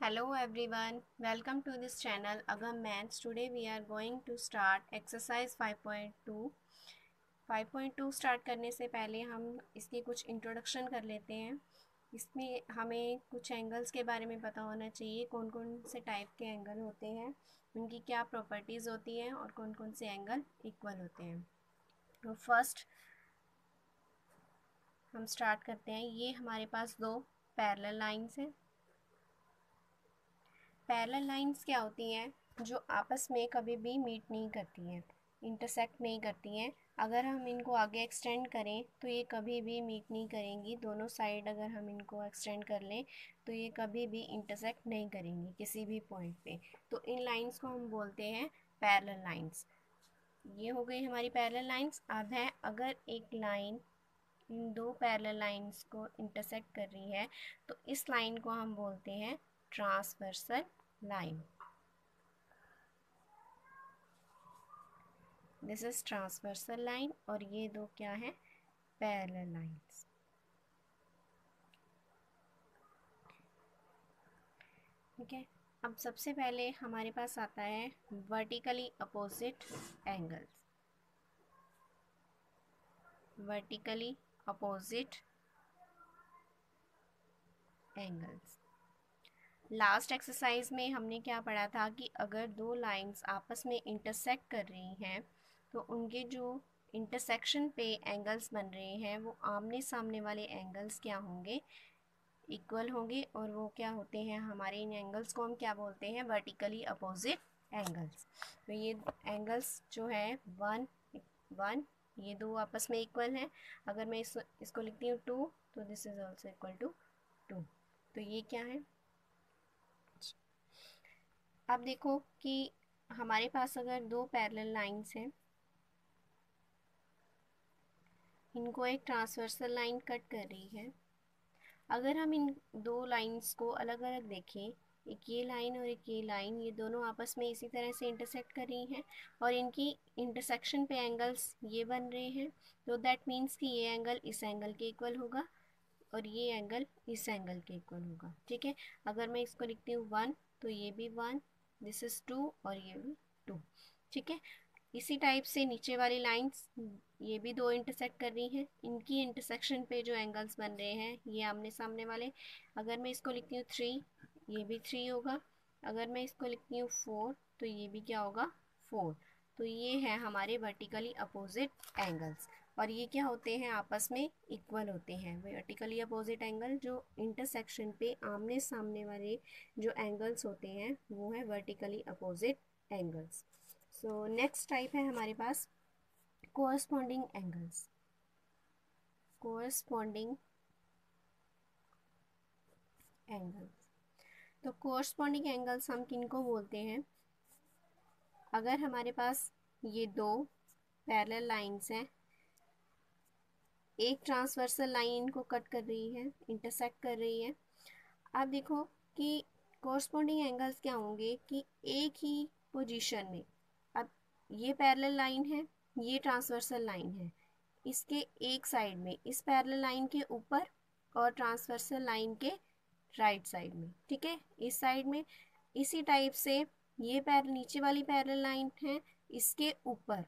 Hello everyone, welcome to this channel Agam Maths. Today we are going to start exercise 5.2. 5.2 start करने से पहले हम इसकी कुछ इंट्रोडक्शन कर लेते हैं। इसमें हमें कुछ एंगल्स के बारे में पता होना चाहिए, कौन कौन से टाइप के एंगल होते हैं, उनकी क्या प्रॉपर्टीज़ होती हैं और कौन कौन से एंगल इक्वल होते हैं। तो फर्स्ट हम स्टार्ट करते हैं। ये हमारे पास दो पैरेलल लाइंस हैं। पैरेलल लाइंस क्या होती हैं? जो आपस में कभी भी मीट नहीं करती हैं, इंटरसेक्ट नहीं करती हैं। अगर हम इनको आगे एक्सटेंड करें तो ये कभी भी मीट नहीं करेंगी। दोनों साइड अगर हम इनको एक्सटेंड कर लें तो ये कभी भी इंटरसेक्ट नहीं करेंगी किसी भी पॉइंट पे। तो इन लाइंस को हम बोलते हैं पैरेलल लाइंस। ये हो गई हमारी पैरेलल लाइंस। अब है, अगर एक लाइन इन दो पैरेलल लाइंस को इंटरसेक्ट कर रही है तो इस लाइन को हम बोलते हैं transversal line. This is transversal line और ये दो क्या है? Parallel lines. ठीक है। अब सबसे पहले हमारे पास आता है vertically opposite angles. Vertically opposite angles. Last exercise में हमने क्या पढ़ा था कि अगर दो लाइंस आपस में इंटरसेक्ट कर रही हैं तो उनके जो इंटरसेक्शन पे एंगल्स बन रहे हैं वो आमने सामने वाले एंगल्स क्या होंगे? इक्वल होंगे। और वो क्या होते हैं? हमारे इन एंगल्स को हम क्या बोलते हैं? Vertically opposite angles. तो ये एंगल्स जो है वन वन, ये दो आपस में इक्वल हैं। अगर मैं इसको लिखती हूँ टू, तो this is also equal to two. तो ये क्या है? अब देखो कि हमारे पास अगर दो पैरेलल लाइंस हैं, इनको एक ट्रांसवर्सल लाइन कट कर रही है। अगर हम इन दो लाइंस को अलग अलग देखें, एक ये लाइन और एक ये लाइन, ये दोनों आपस में इसी तरह से इंटरसेक्ट कर रही हैं और इनकी इंटरसेक्शन पे एंगल्स ये बन रहे हैं। तो दैट मीन्स कि ये एंगल इस एंगल के इक्वल होगा और ये एंगल इस एंगल के इक्वल होगा। ठीक है। अगर मैं इसको लिखती हूँ वन, तो ये भी वन, दिस इज टू और ये भी टू। ठीक है। इसी टाइप से नीचे वाली लाइंस, ये भी दो इंटरसेक्ट कर रही हैं। इनकी इंटरसेक्शन पे जो एंगल्स बन रहे हैं ये आमने सामने वाले। अगर मैं इसको लिखती हूँ थ्री, ये भी थ्री होगा। अगर मैं इसको लिखती हूँ फोर, तो ये भी क्या होगा? फोर। तो ये है हमारे वर्टिकली अपोजिट एंगल्स और ये क्या होते हैं? आपस में इक्वल होते हैं। वर्टिकली अपोजिट एंगल जो इंटरसेक्शन पे आमने सामने वाले जो एंगल्स होते हैं वो है vertically opposite angles. So next type है हमारे पास कोरस्पॉन्डिंग एंगल्स। Corresponding angles. तो कोरस्पॉन्डिंग एंगल्स हम किनको बोलते हैं? अगर हमारे पास ये दो पैरेलल लाइंस हैं, एक ट्रांसवर्सल लाइन को कट कर रही है, इंटरसेक्ट कर रही है। आप देखो कि कोरस्पॉन्डिंग एंगल्स क्या होंगे कि एक ही पोजीशन में, अब ये पैरेलल लाइन है, ये ट्रांसवर्सल लाइन है, इसके एक साइड में इस पैरेलल लाइन के ऊपर और ट्रांसवर्सल लाइन के राइट साइड में। ठीक है। इस साइड में इसी टाइप से ये नीचे वाली पैरेलल लाइन है, इसके ऊपर,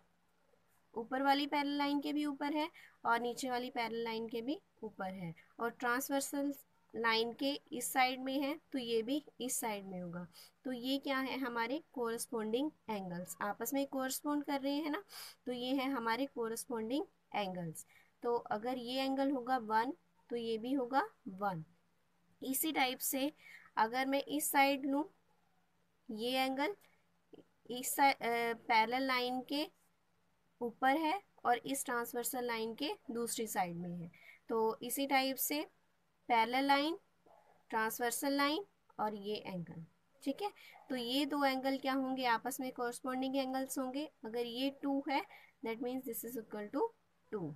ऊपर वाली पैरेलल लाइन के भी ऊपर है और नीचे वाली पैरेलल लाइन के भी ऊपर है और ट्रांसवर्सल लाइन के इस साइड में है तो ये भी इस साइड में होगा। तो ये क्या है? हमारे कोरस्पॉन्डिंग एंगल्स आपस में कोरस्पॉन्ड कर रहे हैं ना, तो ये है हमारे कोरस्पॉन्डिंग एंगल्स। तो अगर ये एंगल होगा वन तो ये भी होगा वन। इसी टाइप से अगर मैं इस साइड लूँ, ये एंगल इस पैरेलल लाइन के ऊपर है और इस ट्रांसवर्सल लाइन के दूसरी साइड में है। तो इसी टाइप से पैरेलल लाइन, ट्रांसवर्सल लाइन और ये एंगल। ठीक है। तो ये दो एंगल क्या होंगे? आपस में कॉरस्पॉन्डिंग एंगल्स होंगे। अगर ये टू है that means this is equal to two.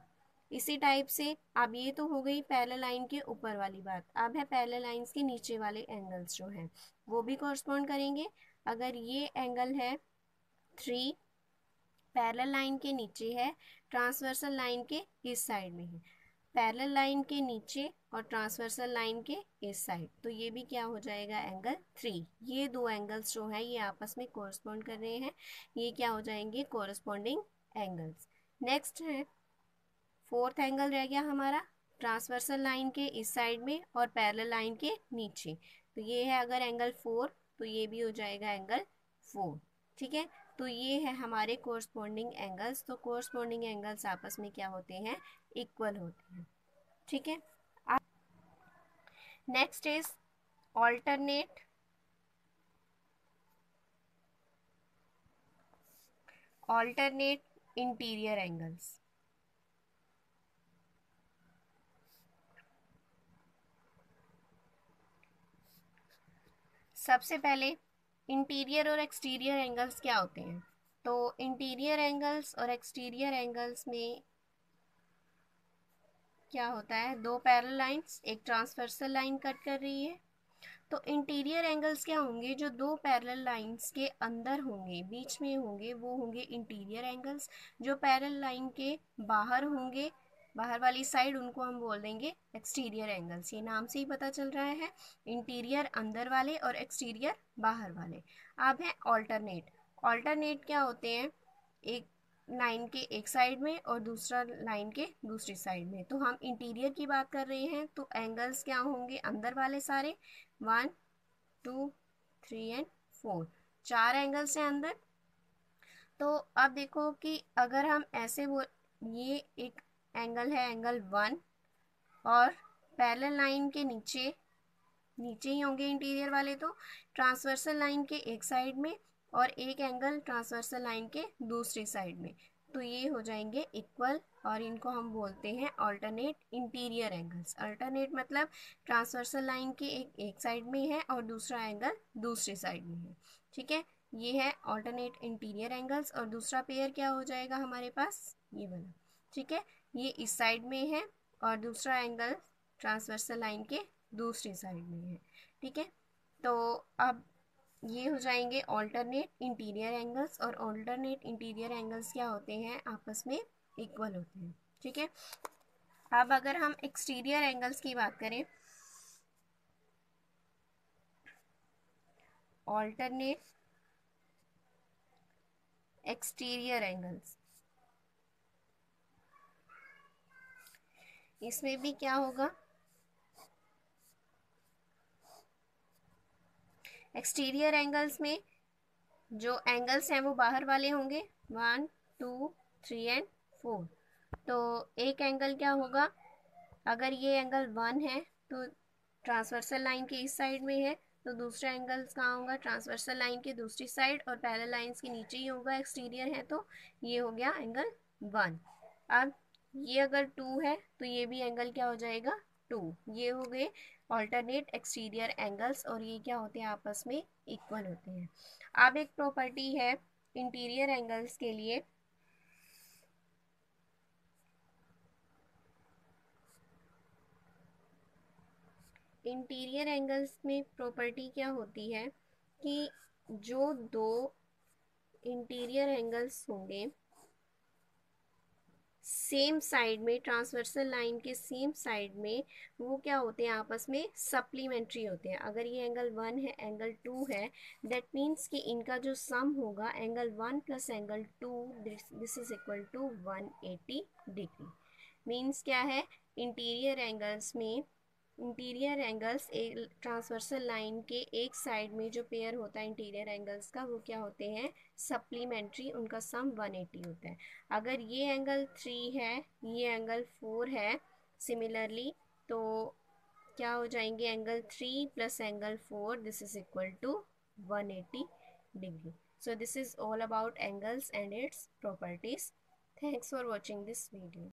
इसी टाइप से अब ये तो हो गई पैरेलल लाइन के ऊपर वाली बात। अब है पैरेलल लाइंस के नीचे वाले एंगल्स जो हैं वो भी कॉरस्पॉन्ड करेंगे। अगर ये एंगल है थ्री, पैरेलल लाइन के नीचे है, ट्रांसवर्सल लाइन के इस साइड में है। पैरेलल लाइन के नीचे और ट्रांसवर्सल लाइन के इस साइड, तो ये भी क्या हो जाएगा, एंगल 3। ये दो एंगल्स जो है ये आपस में कोरस्पॉन्ड कर रहे हैं, ये क्या हो जाएंगे, कोरस्पॉन्डिंग एंगल्स। नेक्स्ट है फोर्थ एंगल रह गया हमारा ट्रांसवर्सल लाइन के इस साइड में और पैरेलल लाइन के नीचे, तो ये है अगर एंगल 4 तो ये भी हो जाएगा एंगल 4। ठीक है, तो ये है हमारे कोरस्पॉन्डिंग एंगल्स। तो कोरस्पॉन्डिंग एंगल्स आपस में क्या होते हैं, इक्वल होते हैं। ठीक है, next is alternate interior angles. सबसे पहले इंटीरियर और एक्सटीरियर एंगल्स क्या होते हैं। तो इंटीरियर एंगल्स और एक्सटीरियर एंगल्स में क्या होता है, दो पैरेलल लाइंस, एक ट्रांसवर्सल लाइन कट कर रही है। तो इंटीरियर एंगल्स क्या होंगे, जो दो पैरेलल लाइंस के अंदर होंगे, बीच में होंगे, वो होंगे इंटीरियर एंगल्स। जो पैरेलल लाइन के बाहर होंगे, बाहर वाली साइड, उनको हम बोल देंगे एक्सटीरियर एंगल्स। ये नाम से ही पता चल रहा है, इंटीरियर अंदर वाले और एक्सटीरियर बाहर वाले। अब है ऑल्टरनेट। ऑल्टरनेट क्या होते हैं, एक लाइन के एक साइड में और दूसरा लाइन के दूसरी साइड में। तो हम इंटीरियर की बात कर रहे हैं, तो एंगल्स क्या होंगे, अंदर वाले सारे 1 2 3 एंड 4, 4 एंगल्स हैं अंदर। तो अब देखो कि अगर हम ऐसे वो, ये एक एंगल है एंगल 1, और पैरेलल लाइन के नीचे, नीचे ही होंगे इंटीरियर वाले, तो ट्रांसवर्सल लाइन के एक साइड में और एक एंगल ट्रांसवर्सल लाइन के दूसरी साइड में, तो ये हो जाएंगे इक्वल, और इनको हम बोलते हैं अल्टरनेट इंटीरियर एंगल्स। अल्टरनेट मतलब ट्रांसवर्सल लाइन के एक साइड में है और दूसरा एंगल दूसरी साइड में है। ठीक है, ये है अल्टरनेट इंटीरियर एंगल्स। और दूसरा पेयर क्या हो जाएगा हमारे पास, ये वाला। ठीक है, ये इस साइड में है और दूसरा एंगल ट्रांसवर्सल लाइन के दूसरी साइड में है। ठीक है, तो अब ये हो जाएंगे ऑल्टरनेट इंटीरियर एंगल्स, और ऑल्टरनेट इंटीरियर एंगल्स क्या होते हैं, आपस में इक्वल होते हैं। ठीक है, अब अगर हम एक्सटीरियर एंगल्स की बात करें, ऑल्टरनेट एक्सटीरियर एंगल्स, इसमें भी क्या होगा, एक्सटीरियर एंगल्स में जो एंगल्स हैं वो बाहर वाले होंगे, 1 2 3 एंड 4। तो एक एंगल क्या होगा, अगर ये एंगल 1 है तो ट्रांसवर्सल लाइन के इस साइड में है, तो दूसरा एंगल कहाँ होगा, ट्रांसवर्सल लाइन के दूसरी साइड और पैरेलल लाइंस के नीचे ही होगा, एक्सटीरियर है, तो ये हो गया एंगल 1। अब ये अगर 2 है तो ये भी एंगल क्या हो जाएगा, 2। ये हो गए ऑल्टरनेट एक्सटीरियर एंगल्स, और ये क्या होते हैं, आपस में इक्वल होते हैं। अब एक प्रॉपर्टी है इंटीरियर एंगल्स के लिए, इंटीरियर एंगल्स में प्रॉपर्टी क्या होती है कि जो दो इंटीरियर एंगल्स होंगे सेम साइड में, ट्रांसवर्सल लाइन के सेम साइड में, वो क्या होते हैं, आपस में सप्लीमेंट्री होते हैं। अगर ये एंगल 1 है, एंगल 2 है, दैट मीन्स कि इनका जो सम होगा angle 1 plus angle 2, this is equal to 180 degree. Means क्या है, इंटीरियर एंगल्स में, इंटीरियर एंगल्स एक ट्रांसवर्सल लाइन के एक साइड में जो पेयर होता है इंटीरियर एंगल्स का, वो क्या होते हैं, सप्लीमेंट्री, उनका सम 180 होता है। अगर ये एंगल 3 है, ये एंगल 4 है, सिमिलरली, तो क्या हो जाएंगे, angle 3 plus angle 4, this is equal to 180 degree. So this is all about angles and its properties. Thanks for watching this video.